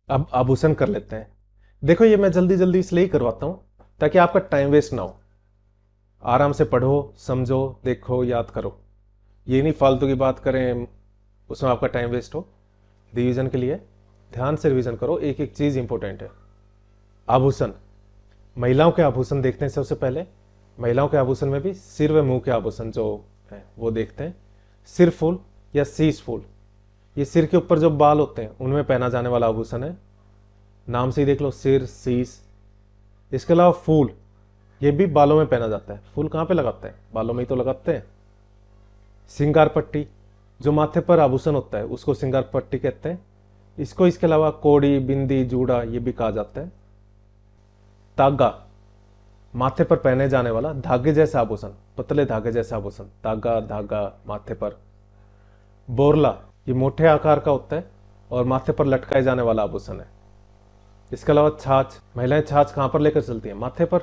अब आभूषण कर लेते हैं। देखो, ये मैं जल्दी जल्दी इसलिए ही करवाता हूं ताकि आपका टाइम वेस्ट ना हो। आराम से पढ़ो, समझो, देखो, याद करो। ये नहीं फालतू की बात करें, उसमें आपका टाइम वेस्ट हो। रिवीजन के लिए ध्यान से रिवीजन करो, एक एक चीज इंपॉर्टेंट है। आभूषण, महिलाओं के आभूषण देखते हैं सबसे पहले। महिलाओं के आभूषण में भी सिर व मुंह के आभूषण जो है वो देखते हैं। सिर फूल या शीश फूल, ये सिर के ऊपर जो बाल होते हैं उनमें पहना जाने वाला आभूषण है। नाम से ही देख लो, सिर, शीश। इसके अलावा फूल, ये भी बालों में पहना जाता है। फूल कहाँ पे लगाते हैं? बालों में ही तो लगाते हैं। सिंगार पट्टी, जो माथे पर आभूषण होता है उसको सिंगार पट्टी कहते हैं। इसको इसके अलावा कोड़ी, बिंदी, जूड़ा ये भी कहा जाता है। तागा, माथे पर पहने जाने वाला धागे जैसा आभूषण, पतले धागे जैसा आभूषण, तागा, धागा माथे पर। बोरला, ये मोटे आकार का होता है और माथे पर लटकाए जाने वाला आभूषण है। इसके अलावा छाछ, महिलाएं छाछ कहां पर लेकर चलती हैं? माथे पर,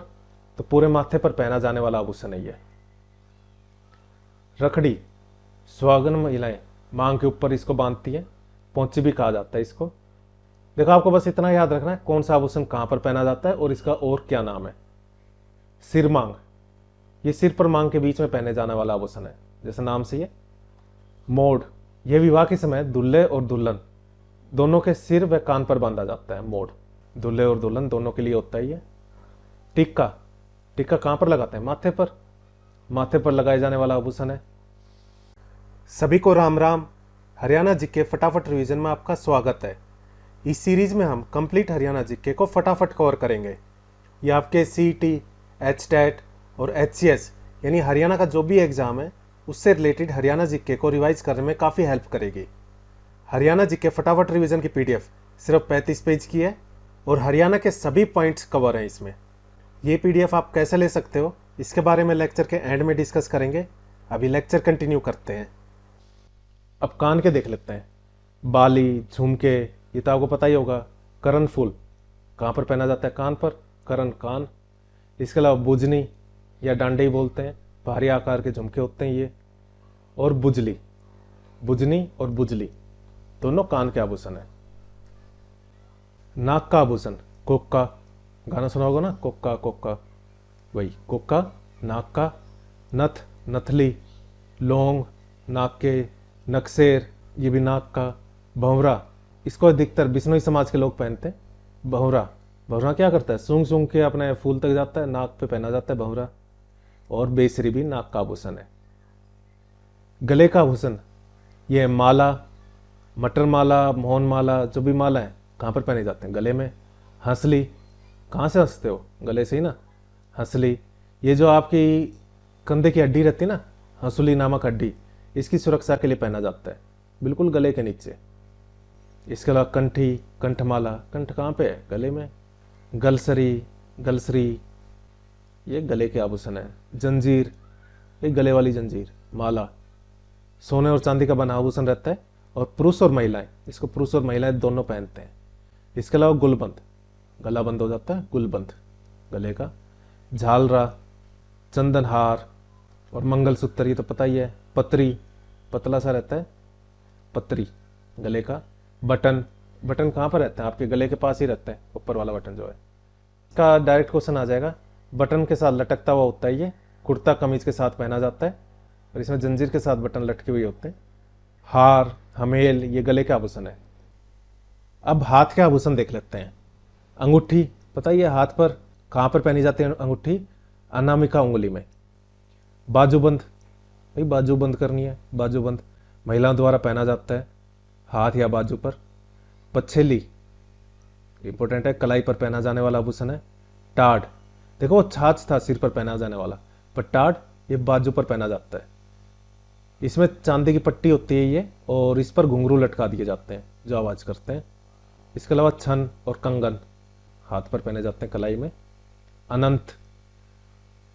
तो पूरे माथे पर पहना जाने वाला आभूषण है ये। रखड़ी, सुहागन महिलाएं मांग के ऊपर इसको बांधती है, पोंची भी कहा जाता है इसको। देखो, आपको बस इतना याद रखना है कौन सा आभूषण कहां पर पहना जाता है और इसका और क्या नाम है। सिर मांग, ये सिर पर मांग के बीच में पहने जाने वाला आभूषण है, जैसे नाम से ये। मोड़, यह विवाह के समय दूल्हे और दुल्हन दोनों के सिर व कान पर बांधा जाता है। मोड़ दूल्हे और दुल्हन दोनों के लिए होता है ये। टिक्का, टिक्का कहां पर लगाते हैं? माथे पर, माथे पर लगाए जाने वाला आभूषण है। सभी को राम राम। हरियाणा जीके फटाफट रिवीजन में आपका स्वागत है। इस सीरीज में हम कंप्लीट हरियाणा जीके को फटाफट कवर करेंगे। ये आपके सीईटी, एचटेट और एचसीएस यानी हरियाणा का जो भी एग्जाम है उससे रिलेटेड हरियाणा जीके को रिवाइज करने में काफ़ी हेल्प करेगी। हरियाणा जीके फटाफट रिवीजन की पीडीएफ सिर्फ 35 पेज की है और हरियाणा के सभी पॉइंट्स कवर हैं इसमें। ये पीडीएफ आप कैसे ले सकते हो इसके बारे में लेक्चर के एंड में डिस्कस करेंगे। अभी लेक्चर कंटिन्यू करते हैं। अब कान के देख लेते हैं। बाली, झुमके, ये तो आपको पता ही होगा। करण फूल कहाँ पर पहना जाता है? कान पर, करण कान। इसके अलावा बुजनी या डांडे बोलते हैं, भारी आकार के झुमके होते हैं ये। और बुजली, बुजनी और बुजली दोनों कान के आभूषण है। नाक का आभूषण, कोक्का, गाना सुना होगा ना, कोक्का कोक्का, वही कोक्का। नाक का। नथ, नथली, लौंग, नाक के, नक्सेर, ये भी नाक का। भंवरा, इसको अधिकतर बिश्नोई समाज के लोग पहनते हैं। भंवरा, भंवरा क्या करता है? सूंघ सूंघ के अपने फूल तक जाता है, नाक पे पहना जाता है भंवरा। और बेसरी भी नाक का आभूषण है। गले का आभूषण, ये माला, मटर माला, मोहन माला, जो भी माला है कहाँ पर पहने जाते हैं? गले में। हंसली, कहाँ से हंसते हो? गले से ही ना। हंसली, ये जो आपकी कंधे की हड्डी रहती है ना, हंसुली नामक हड्डी, इसकी सुरक्षा के लिए पहना जाता है, बिल्कुल गले के नीचे। इसके अलावा कंठी, कंठमाला, कंठ कहाँ पे है? गले में। गलसरी, गलसरी, ये गले के आभूषण है। जंजीर, ये गले वाली जंजीर, माला। सोने और चांदी का बना आभूषण रहता है और पुरुष और महिलाएं, इसको पुरुष और महिलाएं दोनों पहनते हैं। इसके अलावा गुलबंद, गला बंद हो जाता है, गुलबंद गले का। झालरा, चंदनहार और मंगलसूत्र, ये तो पता ही है। पतरी, पतला सा रहता है, पतरी गले का। बटन, बटन कहाँ पर रहता है? आपके गले के पास ही रहता है, ऊपर वाला बटन जो है। इसका डायरेक्ट क्वेश्चन आ जाएगा। बटन के साथ लटकता हुआ होता है ये, कुर्ता कमीज के साथ पहना जाता है और इसमें जंजीर के साथ बटन लटके हुए होते हैं। हार, हमेल, ये गले के आभूषण है। अब हाथ के आभूषण देख लेते हैं। अंगूठी, पता ही है हाथ पर कहाँ पर पहनी जाती है अंगूठी? अनामिका उंगली में। बाजूबंद, भाई बाजूबंद करनी है, बाजूबंद महिलाओं द्वारा पहना जाता है हाथ या बाजू पर। पछेली, इंपॉर्टेंट है, कलाई पर पहना जाने वाला आभूषण है। टाड, देखो वो छाछ था सिर पर पहना जाने वाला, पर टाड ये बाजू पर पहना जाता है। इसमें चांदी की पट्टी होती है ये, और इस पर घुंघरू लटका दिए जाते हैं जो आवाज करते हैं। इसके अलावा छन और कंगन हाथ पर पहने जाते हैं कलाई में। अनंत,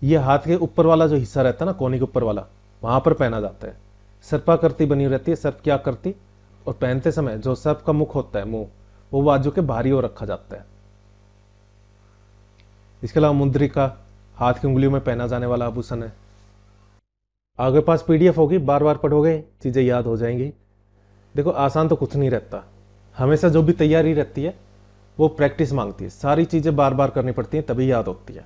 ये हाथ के ऊपर वाला जो हिस्सा रहता है ना, कोनी के ऊपर वाला, वहां पर पहना जाता है। सर्पाकृति बनी रहती है, सर्प की आकृति, और पहनते समय जो सर्प का मुख होता है, मुंह, वो बाजू के बाहरी ओर रखा जाता है। इसके अलावा मुद्रिका, हाथ की उंगलियों में पहना जाने वाला आभूषण है। आगे पास पीडीएफ होगी, बार बार पढ़ोगे चीजें याद हो जाएंगी। देखो, आसान तो कुछ नहीं रहता, हमेशा जो भी तैयारी रहती है वो प्रैक्टिस मांगती है, सारी चीज़ें बार बार करनी पड़ती हैं तभी याद होती है।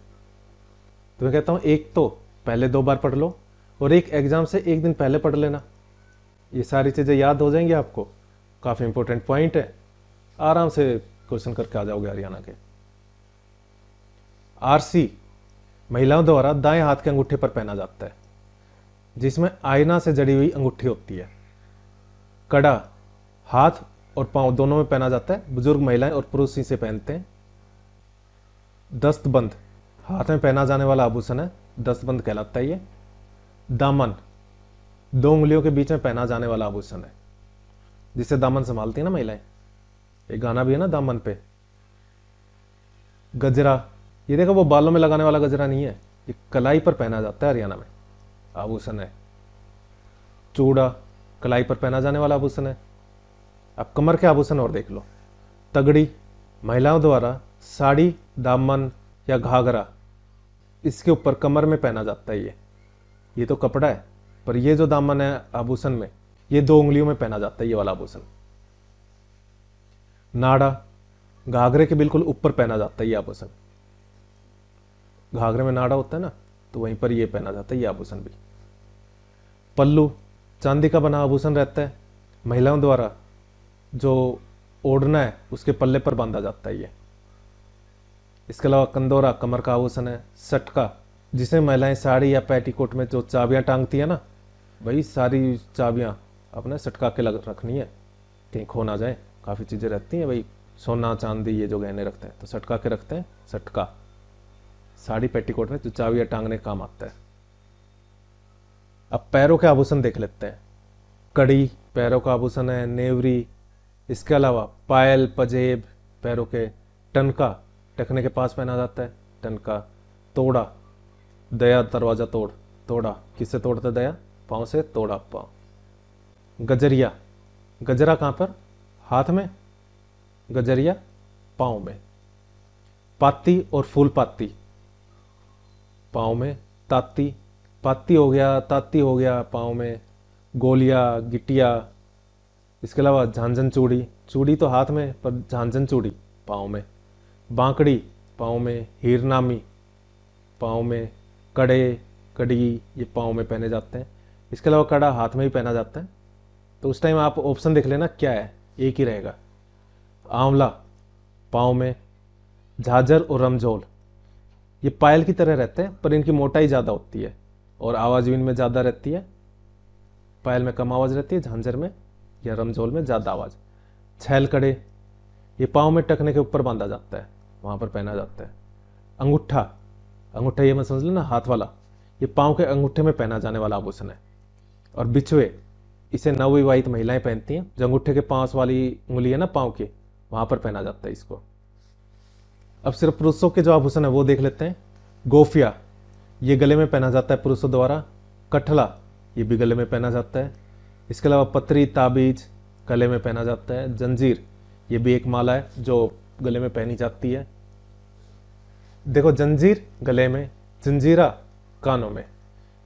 तो मैं कहता हूँ एक तो पहले 2 बार पढ़ लो और एक एग्ज़ाम से एक दिन पहले पढ़ लेना, ये सारी चीज़ें याद हो जाएंगी आपको। काफ़ी इंपॉर्टेंट पॉइंट है, आराम से क्वेश्चन करके आ जाओगे हरियाणा के। आरसी महिलाओं द्वारा दाएं हाथ के अंगूठे पर पहना जाता है, जिसमें आईना से जड़ी हुई अंगूठी होती है। कड़ा हाथ और पांव दोनों में पहना जाता है, बुजुर्ग महिलाएं और पुरुष इसे पहनते हैं। दस्तबंद हाथ में पहना जाने वाला आभूषण है, दस्तबंद कहलाता है ये। दामन 2 उंगलियों के बीच में पहना जाने वाला आभूषण है, जिससे दामन संभालती है ना महिलाएं, एक गाना भी है ना दामन पे। गजरा, ये देखो वो बालों में लगाने वाला गजरा नहीं है, ये कलाई पर पहना जाता है हरियाणा में, आभूषण है। चूड़ा कलाई पर पहना जाने वाला आभूषण है। अब कमर के आभूषण और देख लो। तगड़ी महिलाओं द्वारा साड़ी, दामन या घाघरा, इसके ऊपर कमर में पहना जाता है। ये तो कपड़ा है, पर ये जो दामन है आभूषण में, ये 2 उंगलियों में पहना जाता है, ये वाला आभूषण। नाड़ा घाघरे के बिल्कुल ऊपर पहना जाता है ये आभूषण, घाघरे में नाड़ा होता है ना, तो वहीं पर ये पहना जाता है ये आभूषण भी। पल्लू चांदी का बना आभूषण रहता है, महिलाओं द्वारा जो ओढ़ना है उसके पल्ले पर बांधा जाता है ये। इसके अलावा कंदोरा कमर का आभूषण है। सटका, जिसे महिलाएं साड़ी या पेटीकोट में जो चाबियां टांगती है ना, भाई सारी चाबियां अपने सटका के लग रखनी है, कहीं खो ना जाए। काफ़ी चीज़ें रहती हैं भाई, सोना चांदी ये जो गहने रखते हैं तो सटका के रखते हैं। सटका साड़ी पेटीकोट में जो चाबियां टांगने काम आता है। अब पैरों के आभूषण देख लेते हैं। कड़ी पैरों का आभूषण है, नेवरी, इसके अलावा पायल, पजेब पैरों के। टनका टखने के पास पहना जाता है, टनका। तोड़ा दया दरवाजा तोड़, तोड़ा किससे तोड़ता दया, पाँव से, तोड़ा पाँव। गजरिया गजरा कहाँ पर, हाथ में, गजरिया पाँव में। पाती और फूल पाती पाँव में। ताती पाती हो गया, ताती हो गया पाँव में। गोलिया गिटिया, इसके अलावा झांझन चूड़ी, चूड़ी तो हाथ में पर झांझन चूड़ी पाँव में। बांकड़ी पाँव में। हीरनामी पाँव में। कड़े कड़ी ये पाँव में पहने जाते हैं। इसके अलावा कड़ा हाथ में ही पहना जाता है। तो उस टाइम आप ऑप्शन देख लेना क्या है, एक ही रहेगा। आंवला पाँव में। झाजर और रमझोल ये पायल की तरह रहते हैं, पर इनकी मोटाई ज़्यादा होती है और आवाज़ भी इनमें ज़्यादा रहती है। पायल में कम आवाज़ रहती है, झांझर में या रमझोल में ज़्यादा आवाज़। छैल कड़े ये पाँव में टखने के ऊपर बांधा जाता है, वहाँ पर पहना जाता है। अंगूठा, अंगूठा ये मत समझ लेना हाथ वाला, ये पाँव के अंगूठे में पहना जाने वाला आभूषण है। और बिछुए, इसे नवविवाहित महिलाएं पहनती हैं, जो अंगूठे के पास वाली उंगली है ना पाँव की, वहाँ पर पहना जाता है इसको। अब सिर्फ पुरुषों के जो आभूषण है वो देख लेते हैं। गोफिया ये गले में पहना जाता है पुरुषों द्वारा। कठला ये भी गले में पहना जाता है। इसके अलावा पत्री ताबीज गले में पहना जाता है। जंजीर ये भी एक माला है जो गले में पहनी जाती है। देखो जंजीर गले में, जंजीरा कानों में।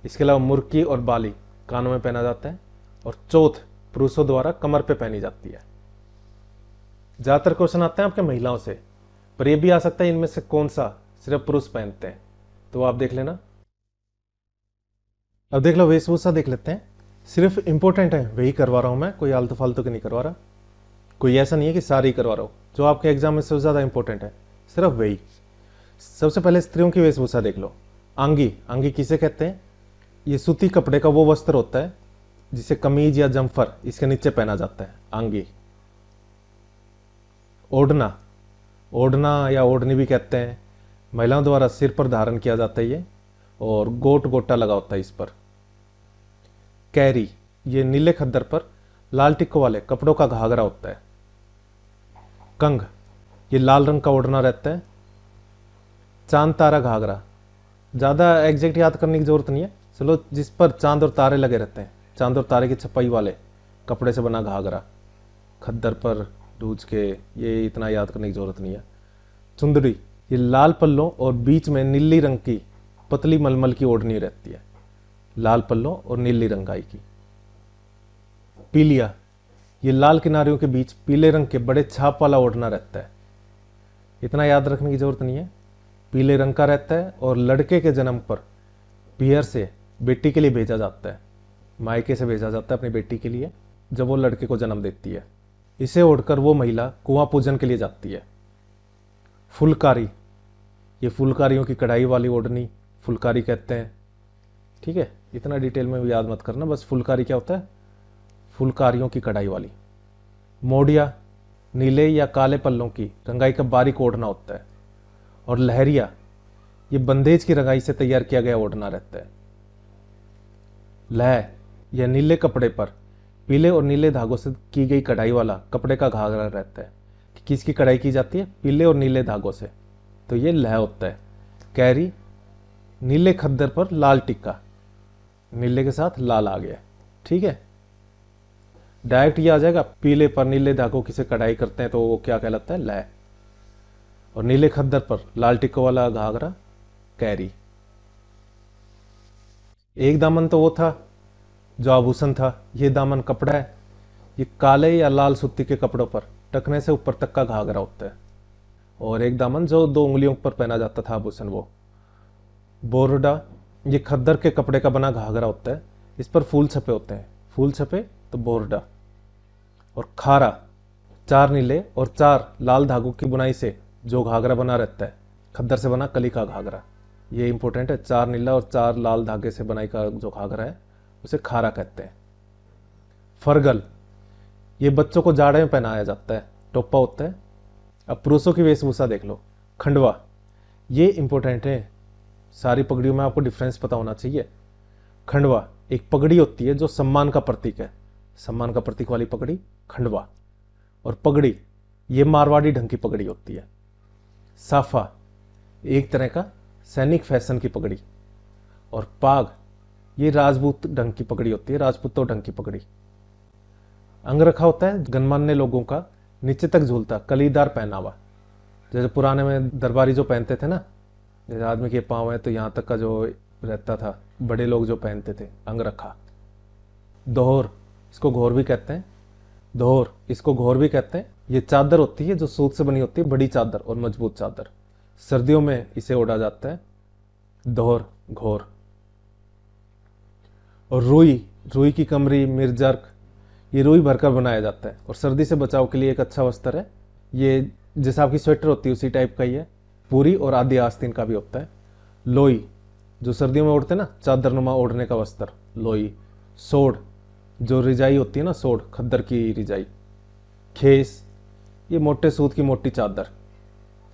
इसके अलावा मुर्की और बाली कानों में पहना जाता है। और चौथ पुरुषों द्वारा कमर पे पहनी जाती है। ज्यादातर क्वेश्चन आते हैं आपके महिलाओं से, पर यह भी आ सकता है इनमें से कौन सा सिर्फ पुरुष पहनते हैं, तो आप देख लेना। अब देख लो वेशभूषा देख लेते हैं। सिर्फ इंपॉर्टेंट है वही करवा रहा हूं मैं, कोई आलतू फालतू के नहीं करवा रहा। कोई ऐसा नहीं है कि सारी करवा रहा हूं, जो आपके एग्जाम में सबसे ज्यादा इंपॉर्टेंट है सिर्फ वही। सबसे पहले स्त्रियों की वेशभूषा देख लो। आंगी, आंगी किसे कहते हैं, ये सूती कपड़े का वो वस्त्र होता है जिसे कमीज या जम्फर इसके नीचे पहना जाता है, आंगी। ओढ़ना, ओढ़ना या ओढ़नी भी कहते हैं, महिलाओं द्वारा सिर पर धारण किया जाता है ये, और गोट गोटा लगा होता है इस पर। कैरी ये नीले खद्दर पर लाल टिक्कों वाले कपड़ों का घाघरा होता है। कंघ ये लाल रंग का ओढ़ना रहता है। चांद तारा घाघरा, ज्यादा एग्जैक्ट याद करने की जरूरत नहीं है, चलो जिस पर चांद और तारे लगे रहते हैं, चांद और तारे की छपाई वाले कपड़े से बना घाघरा, खद्दर पर डूज के, ये इतना याद करने की जरूरत नहीं है। चुंदड़ी ये लाल पल्लों और बीच में नीली रंग की पतली मलमल की ओढ़नी रहती है, लाल पल्लों और नीली रंगाई की। पीलिया ये लाल किनारियों के बीच पीले रंग के बड़े छाप वाला ओढ़ना रहता है। इतना याद रखने की ज़रूरत नहीं है। पीले रंग का रहता है और लड़के के जन्म पर पियर से बेटी के लिए भेजा जाता है, मायके से भेजा जाता है अपनी बेटी के लिए जब वो लड़के को जन्म देती है। इसे ओढ़कर वो महिला कुआं पूजन के लिए जाती है। फुलकारी, ये फुलकारियों की कढ़ाई वाली ओढ़नी फुलकारी कहते हैं। ठीक है, इतना डिटेल में याद मत करना, बस फुलकारी क्या होता है, फुलकारियों की कढ़ाई वाली। मोडिया, नीले या काले पल्लों की रंगाई का बारीक ओढ़ना होता है। और लहरिया, ये बंदेज की रंगाई से तैयार किया गया ओढ़ना रहता है। लह, यह नीले कपड़े पर पीले और नीले धागों से की गई कढ़ाई वाला कपड़े का घाघरा रहता है। किसकी कढ़ाई की जाती है, पीले और नीले धागों से, तो ये लह होता है। कैरी, नीले खद्दर पर लाल टिक्का, नीले के साथ लाल आ गया। ठीक है, डायरेक्ट ये आ जाएगा, पीले पर नीले धागों की से कढ़ाई करते हैं तो वो क्या कहलाता है, लह। और नीले खद्दर पर लाल टिक्कों वाला घाघरा, कैरी। एक दामन तो वो था जो आभूषण था, ये दामन कपड़ा है। ये काले या लाल सूती के कपड़ों पर टखने से ऊपर तक का घाघरा होता है। और एक दामन जो 2 उंगलियों पर पहना जाता था आभूषण, वो बोरडा, ये खद्दर के कपड़े का बना घाघरा होता है। इस पर फूल छपे होते हैं, फूल छपे तो बोरडा। और खारा, 4 नीले और 4 लाल धागों की बुनाई से जो घाघरा बना रहता है, खद्दर से बना कली का घाघरा, ये इंपॉर्टेंट है। 4 नीला और 4 लाल धागे से बनाई का जो घाघरा है उसे खारा कहते हैं। फरगल, ये बच्चों को जाड़े में पहनाया जाता है, टोपा होता है। अब पुरुषों की वेशभूषा देख लो। खंडवा, ये इंपॉर्टेंट है, सारी पगड़ियों में आपको डिफरेंस पता होना चाहिए। खंडवा एक पगड़ी होती है जो सम्मान का प्रतीक है, सम्मान का प्रतीक वाली पगड़ी खंडवा। और पगड़ी ये मारवाड़ी ढंग की पगड़ी होती है। साफा एक तरह का सैनिक फैशन की पगड़ी। और पाग ये राजपूत ढंग की पगड़ी होती है, राजपूतों ढंग की पगड़ी। अंगरखा होता है गणमान्य लोगों का नीचे तक झूलता कलीदार पहनावा, जैसे पुराने में दरबारी जो पहनते थे ना, जैसे आदमी के पाँव है तो यहाँ तक का जो रहता था, बड़े लोग जो पहनते थे अंगरखा। दोहर, इसको घोर भी कहते हैं, दोहर इसको घोर भी कहते हैं। ये चादर होती है जो सूत से बनी होती है, बड़ी चादर और मजबूत चादर, सर्दियों में इसे ओढ़ा जाता है, दोहर घोर। और रुई, रुई की कमरी मिर्जर्क, ये रुई भरकर बनाया जाता है और सर्दी से बचाव के लिए एक अच्छा वस्त्र है। ये जैसे आपकी स्वेटर होती है उसी टाइप का ही है, पूरी और आधी आस्तीन का भी होता है। लोई, जो सर्दियों में ओढ़ते हैं ना, चादरनुमा ओढ़ने का वस्त्र, लोई। सोड़, जो रिजाई होती है ना, सोड़ खद्दर की रिजाई। खेस, ये मोटे सूत की मोटी चादर,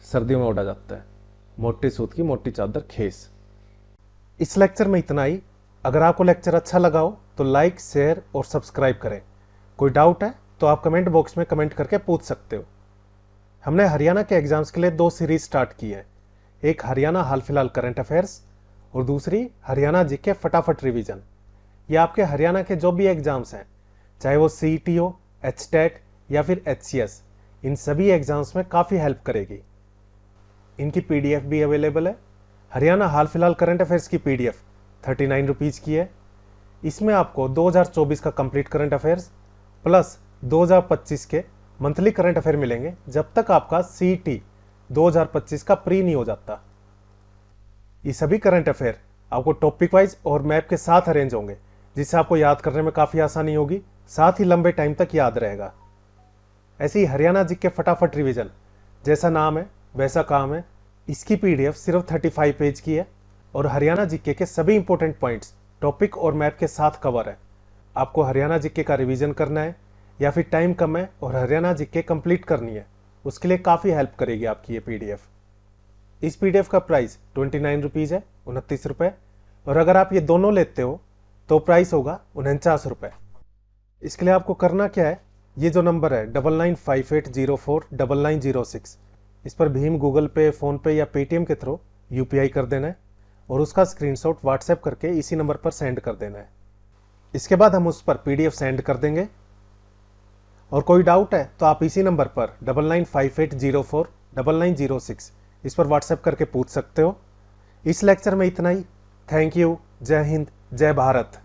सर्दियों में ओढ़ा जाता है, मोटे सूत की मोटी चादर खेस। इस लेक्चर में इतना ही। अगर आपको लेक्चर अच्छा लगा हो तो लाइक, शेयर और सब्सक्राइब करें। कोई डाउट है तो आप कमेंट बॉक्स में कमेंट करके पूछ सकते हो। हमने हरियाणा के एग्जाम्स के लिए 2 सीरीज स्टार्ट की है, एक हरियाणा हाल फिलहाल करंट अफेयर्स और दूसरी हरियाणा जीके फटाफट रिवीजन। ये आपके हरियाणा के जो भी एग्जाम्स हैं, चाहे वो CET हो, HTET या फिर HCS, इन सभी एग्जाम्स में काफ़ी हेल्प करेगी। इनकी PDF भी अवेलेबल है। हरियाणा हाल फिलहाल करंट अफेयर्स की PDF 39 रुपीज़ की है। इसमें आपको 2024 का कंप्लीट करंट अफेयर्स प्लस 2025 के मंथली करंट अफेयर मिलेंगे, जब तक आपका CET 2025 का प्री नहीं हो जाता। ये सभी करंट अफेयर आपको टॉपिक वाइज और मैप के साथ अरेंज होंगे, जिससे आपको याद करने में काफ़ी आसानी होगी, साथ ही लंबे टाइम तक याद रहेगा। ऐसे ही हरियाणा जीके फटाफट रिवीजन, जैसा नाम है वैसा काम है, इसकी PDF सिर्फ 35 पेज की है और हरियाणा जीके के सभी इंपॉर्टेंट पॉइंट्स टॉपिक और मैप के साथ कवर है। आपको हरियाणा जीके का रिवीजन करना है या फिर टाइम कम है और हरियाणा जीके कंप्लीट करनी है, उसके लिए काफ़ी हेल्प करेगी आपकी ये PDF। इस PDF का प्राइस 29 रुपीज़ है, 29 रुपये। और अगर आप ये दोनों लेते हो तो प्राइस होगा 49 रुपये। इसके लिए आपको करना क्या है, ये जो नंबर है 9958049906, इस पर भीम, गूगल पे, फ़ोनपे या पेटीएम के थ्रू UPI कर देना है और उसका स्क्रीनशॉट व्हाट्सएप करके इसी नंबर पर सेंड कर देना है। इसके बाद हम उस पर PDF सेंड कर देंगे। और कोई डाउट है तो आप इसी नंबर पर 9958049906 इस पर व्हाट्सएप करके पूछ सकते हो। इस लेक्चर में इतना ही। Thank you. जय हिंद, जय भारत।